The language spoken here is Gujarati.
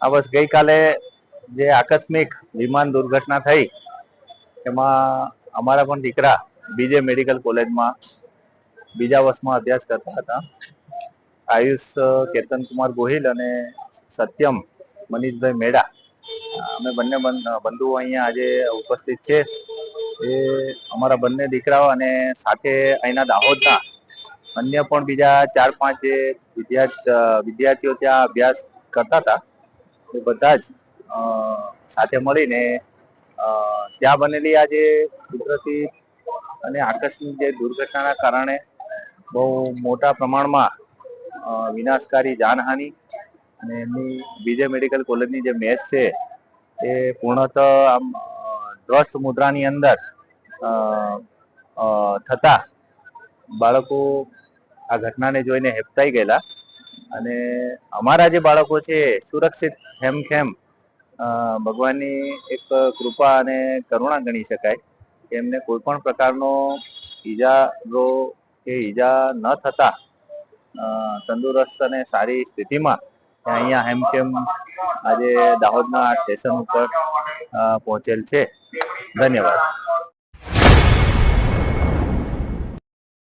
આ બસ ગઈકાલે જે આકસ્મિક વિમાન દુર્ઘટના થઈ એમાં અમારા પણ દીકરા બીજે મેડિકલ કોલેજમાં બીજા વર્ષમાં અભ્યાસ કરતા હતા. આયુષ કેતનકુમાર ગોહિલ અને સત્યમ મનીષભાઈ મેડા, અમે બંને બંધુઓ અહીંયા આજે ઉપસ્થિત છે. એ અમારા બંને દીકરાઓ અને સાથે અહીંના દાહોદના અન્ય પણ બીજા 4-5 જે વિદ્યાર્થીઓ ત્યાં અભ્યાસ કરતા હતા. એ બધા જ સાથે મળીને ત્યાં બનેલી આ જે કુદરતી અને આકસ્મિક જે દુર્ઘટનાના કારણે બહુ મોટા પ્રમાણમાં વિનાશકારી જાનહાનિ અને એમની બીજે મેડિકલ કોલેજની જે મેચ છે એ પૂર્ણતઃ આમ ધ્વસ્ત મુદ્રાની અંદર થતા બાળકો આ ઘટનાને જોઈને હેબતાઈ ગયેલા. અને અમારા જે બાળકો છે સુરક્ષિત હેમખેમ ભગવાનની એક કૃપા અને કરુણા ગણી શકાય કે એમને કોઈ પણ પ્રકારનો ઈજા ન થતા તંદુરસ્ત અને સારી સ્થિતિમાં અહીંયા હેમખેમ આજે દાહોદના સ્ટેશન ઉપર પહોંચેલ છે. ધન્યવાદ.